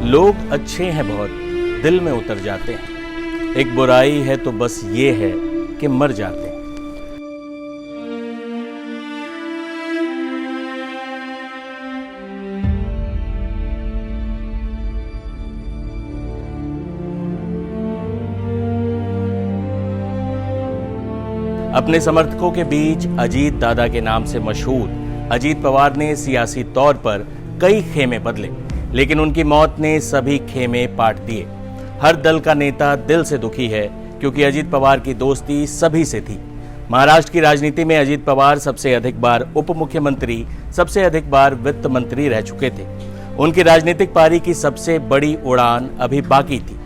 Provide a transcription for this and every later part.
लोग अच्छे हैं बहुत, दिल में उतर जाते हैं। एक बुराई है तो बस ये है कि मर जाते हैं। अपने समर्थकों के बीच अजीत दादा के नाम से मशहूर अजीत पवार ने सियासी तौर पर कई खेमे बदले, लेकिन उनकी मौत ने सभी खेमे पाट दिए। हर दल का नेता दिल से दुखी है क्योंकि अजीत पवार की दोस्ती सभी से थी। महाराष्ट्र की राजनीति में अजीत पवार सबसे अधिक बार उप मुख्यमंत्री, सबसे अधिक बार वित्त मंत्री रह चुके थे। उनकी राजनीतिक पारी की सबसे बड़ी उड़ान अभी बाकी थी।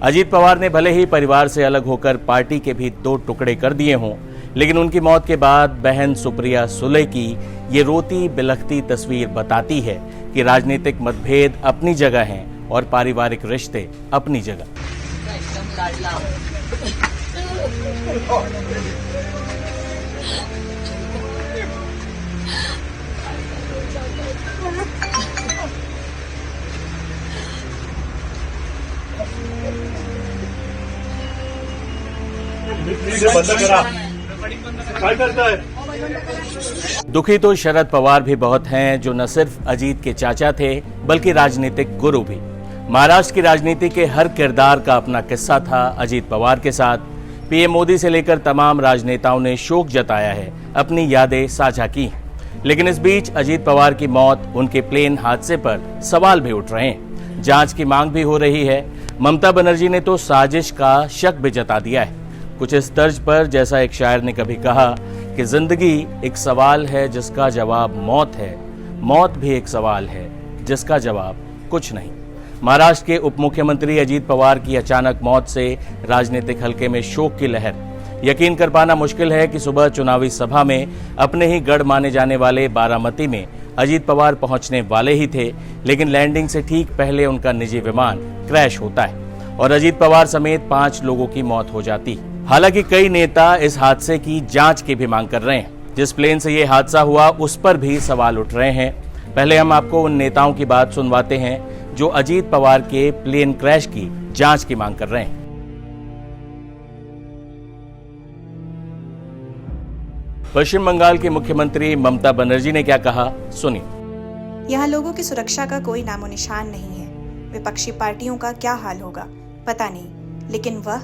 अजीत पवार ने भले ही परिवार से अलग होकर पार्टी के भी 2 टुकड़े कर दिए हों, लेकिन उनकी मौत के बाद बहन सुप्रिया सुले की ये रोती बिलखती तस्वीर बताती है कि राजनीतिक मतभेद अपनी जगह हैं और पारिवारिक रिश्ते अपनी जगह। दुखी तो शरद पवार भी बहुत हैं, जो न सिर्फ अजीत के चाचा थे बल्कि राजनीतिक गुरु भी। महाराष्ट्र की राजनीति के हर किरदार का अपना किस्सा था अजीत पवार के साथ। पीएम मोदी से लेकर तमाम राजनेताओं ने शोक जताया है, अपनी यादें साझा की। लेकिन इस बीच अजीत पवार की मौत, उनके प्लेन हादसे पर सवाल भी उठ रहे हैं। जांच की मांग भी हो रही है। ममता बनर्जी ने तो साजिश का शक भी जता दिया है। कुछ इस तर्ज पर, जैसा एक शायर ने कभी कहा कि जिंदगी एक सवाल है जिसका जवाब मौत है, मौत भी एक सवाल है जिसका जवाब कुछ नहीं। महाराष्ट्र के उप मुख्यमंत्री अजीत पवार की अचानक मौत से राजनीतिक हलके में शोक की लहर। यकीन कर पाना मुश्किल है कि सुबह चुनावी सभा में अपने ही गढ़ माने जाने वाले बारामती में अजीत पवार पहुंचने वाले ही थे, लेकिन लैंडिंग से ठीक पहले उनका निजी विमान क्रैश होता है और अजीत पवार समेत 5 लोगों की मौत हो जाती। हालांकि कई नेता इस हादसे की जांच की भी मांग कर रहे हैं। जिस प्लेन से ये हादसा हुआ उस पर भी सवाल उठ रहे हैं। पहले हम आपको उन नेताओं की बात सुनवाते हैं जो अजीत पवार के प्लेन क्रैश की जांच की मांग कर रहे हैं। पश्चिम बंगाल की मुख्यमंत्री ममता बनर्जी ने क्या कहा, सुनिए। यहाँ लोगों की सुरक्षा का कोई नामो निशान नहीं है। विपक्षी पार्टियों का क्या हाल होगा पता नहीं, लेकिन वह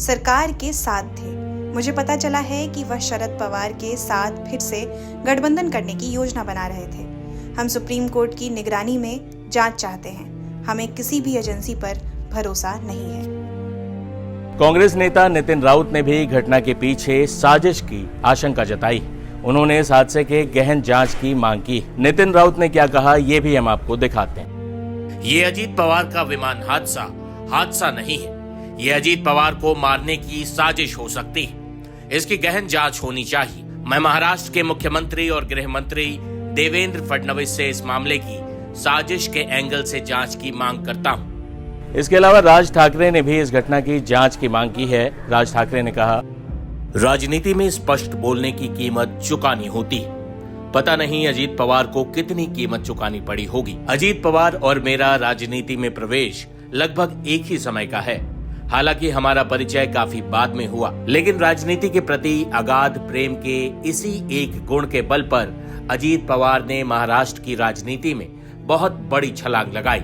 सरकार के साथ थे। मुझे पता चला है कि वह शरद पवार के साथ फिर से गठबंधन करने की योजना बना रहे थे। हम सुप्रीम कोर्ट की निगरानी में जांच चाहते हैं। हमें किसी भी एजेंसी पर भरोसा नहीं है। कांग्रेस नेता नितिन राउत ने भी घटना के पीछे साजिश की आशंका जताई। उन्होंने इस हादसे के गहन जांच की मांग की। नितिन राउत ने क्या कहा, ये भी हम आपको दिखाते हैं। ये अजीत पवार का विमान हादसा नहीं है। ये अजीत पवार को मारने की साजिश हो सकती है। इसकी गहन जांच होनी चाहिए। मैं महाराष्ट्र के मुख्यमंत्री और गृह मंत्री देवेंद्र फडणवीस से इस मामले की साजिश के एंगल से जांच की मांग करता हूं। इसके अलावा राज ठाकरे ने भी इस घटना की जांच की मांग की है। राज ठाकरे ने कहा, राजनीति में स्पष्ट बोलने की कीमत चुकानी होती है। पता नहीं अजीत पवार को कितनी कीमत चुकानी पड़ी होगी। अजीत पवार और मेरा राजनीति में प्रवेश लगभग एक ही समय का है। हालांकि हमारा परिचय काफी बाद में हुआ, लेकिन राजनीति के प्रति अगाध प्रेम के इसी एक गुण के बल पर अजीत पवार ने महाराष्ट्र की राजनीति में बहुत बड़ी छलांग लगाई।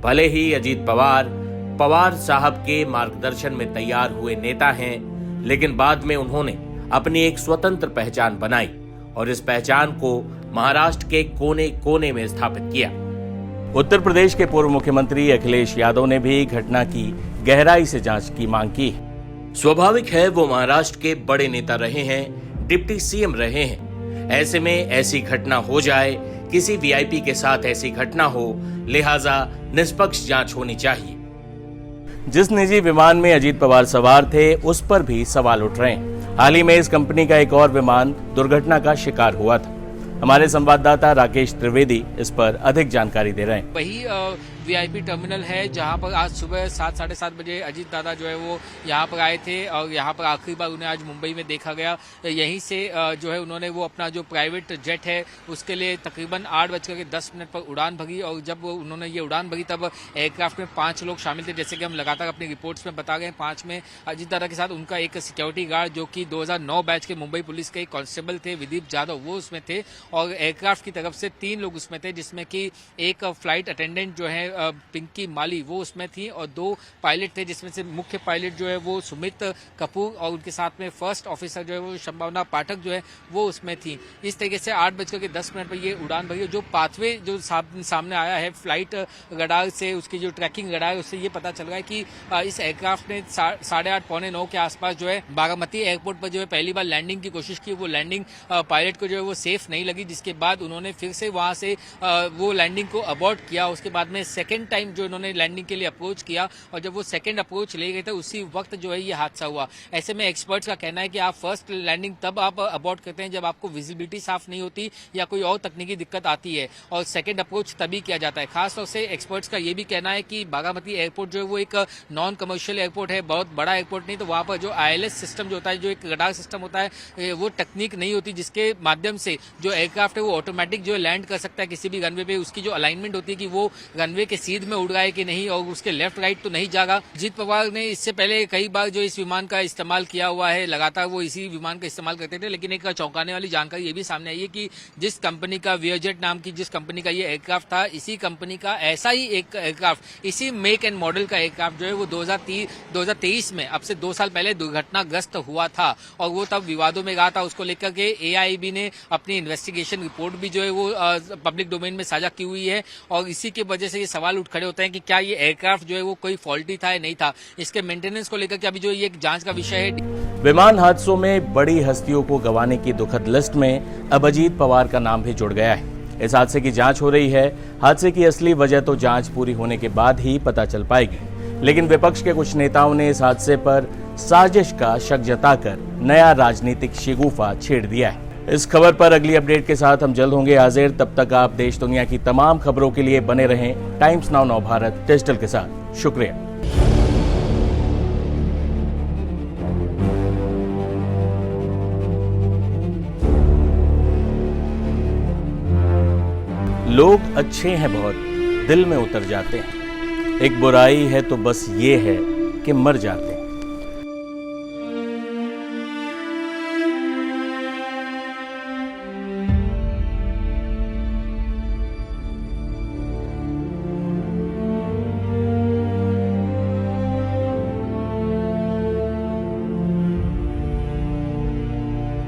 भले ही अजीत पवार साहब के मार्गदर्शन में तैयार हुए नेता हैं, लेकिन बाद में उन्होंने अपनी एक स्वतंत्र पहचान बनाई और इस पहचान को महाराष्ट्र के कोने कोने में स्थापित किया। उत्तर प्रदेश के पूर्व मुख्यमंत्री अखिलेश यादव ने भी घटना की गहराई से जांच की मांग की। स्वाभाविक है, वो महाराष्ट्र के बड़े नेता रहे हैं, डिप्टी सीएम रहे हैं। ऐसे में ऐसी घटना हो जाए, किसी वीआईपी के साथ ऐसी घटना हो, लिहाजा निष्पक्ष जांच होनी चाहिए। जिस निजी विमान में अजीत पवार सवार थे उस पर भी सवाल उठ रहे हैं। हाल ही में इस कंपनी का एक और विमान दुर्घटना का शिकार हुआ था। हमारे संवाददाता राकेश त्रिवेदी इस पर अधिक जानकारी दे रहे हैं। वही वीआईपी टर्मिनल है, जहां पर आज सुबह 7 साढ़े 7 बजे अजीत दादा जो है वो यहां पर आए थे और यहां पर आखिरी बार उन्हें आज मुंबई में देखा गया। यहीं से जो है उन्होंने वो अपना जो प्राइवेट जेट है उसके लिए तकरीबन 8:10 पर उड़ान भरी और जब उन्होंने ये उड़ान भरी तब एयरक्राफ्ट में 5 लोग शामिल थे, जैसे कि हम लगातार अपनी रिपोर्ट्स में बता गए। 5 में अजीत दादा के साथ उनका एक सिक्योरिटी गार्ड जो कि 2009 बैच के मुंबई पुलिस के एक कांस्टेबल थे, विदीप जाधव, वो उसमें थे और एयरक्राफ्ट की तरफ से 3 लोग उसमें थे, जिसमें कि एक फ्लाइट अटेंडेंट जो है पिंकी माली वो उसमें थी और 2 पायलट थे, जिसमें से मुख्य पायलट जो है वो सुमित कपूर और उनके साथ में फर्स्ट ऑफिसर जो है वो संभावना पाठक जो है वो उसमें थी। इस तरीके से 8:10 पर ये उड़ान भरी। जो पाथवे जो सामने आया है फ्लाइट रडार से, उसकी जो ट्रैकिंग रडार उससे ये पता चल रहा है कि इस एयरक्राफ्ट ने 8:30 पौने 9 के आसपास जो है बारामती एयरपोर्ट पर जो है पहली बार लैंडिंग की कोशिश की। वो लैंडिंग पायलट को जो है वो सेफ नहीं लगी, जिसके बाद उन्होंने फिर से वहां से वो लैंडिंग को अबॉर्ट किया। उसके बाद में सेकंड टाइम जो इन्होंने लैंडिंग के लिए अप्रोच किया और जब वो सेकंड अप्रोच ले गए थे उसी वक्त जो है ये हादसा हुआ। ऐसे में एक्सपर्ट्स का कहना है कि आप फर्स्ट लैंडिंग तब आप अबॉर्ट करते हैं जब आपको विजिबिलिटी साफ नहीं होती या कोई और तकनीकी दिक्कत आती है और सेकंड अप्रोच तभी किया जाता है। खासतौर से एक्सपर्ट्स का ये भी कहना है कि बारामती एयरपोर्ट जो है वो एक नॉन कमर्शियल एयरपोर्ट है, बहुत बड़ा एयरपोर्ट नहीं, तो वहां पर जो ILS सिस्टम जो होता है, जो एक रडार सिस्टम होता है, वो टेक्निक नहीं होती जिसके माध्यम से जो एयरक्राफ्ट है वो ऑटोमेटिक जो है लैंड कर सकता है किसी भी रनवे पे। उसकी जो अलाइनमेंट होती है कि वो रनवे के सीध में उड़ रहा है कि नहीं और उसके लेफ्ट राइट तो नहीं जागा। अजीत पवार ने इससे पहले कई बार जो इस विमान का इस्तेमाल किया हुआ है, लगातार वो इसी विमान का इस्तेमाल करते थे, लेकिन एक चौंकाने वाली जानकारी ये भी सामने आई है कि जिस कंपनी का वियरजेट नाम की जिस कंपनी का ये एयरक्राफ्ट था, इसी कंपनी का ऐसा ही एक एयरक्राफ्ट, इसी मेक एंड मॉडल का एयरक्राफ्ट जो है वो 2023 में अब से 2 साल पहले दुर्घटनाग्रस्त हुआ था और वो तब विवादों में रहा था। उसको लेकर के AIB ने अपनी इन्वेस्टिगेशन रिपोर्ट भी जो है वो पब्लिक डोमेन में साझा की हुई है और इसी की वजह से ये सवाल उठ खड़े होते हैं कि क्या ये एयरक्राफ्ट जो है वो कोई फॉल्टी था या नहीं था। इसके मेंटेनेंस को लेकर के अभी जो ये एक जांच का विषय है। विमान हादसों में बड़ी हस्तियों को गंवाने की दुखद लिस्ट में अब अजीत पवार का नाम भी जुड़ गया है। इस हादसे की जांच हो रही है। हादसे की असली वजह तो जांच पूरी होने के बाद ही पता चल पाएगी, लेकिन विपक्ष के कुछ नेताओं ने इस हादसे पर साजिश का शक जताकर नया राजनीतिक शिगुफा छेड़ दिया है। इस खबर पर अगली अपडेट के साथ हम जल्द होंगे हाजिर। तब तक आप देश दुनिया की तमाम खबरों के लिए बने रहें टाइम्स नाउ नवभारत डिजिटल के साथ। शुक्रिया। लोग अच्छे हैं बहुत, दिल में उतर जाते हैं। एक बुराई है तो बस ये है कि मर जाते हैं।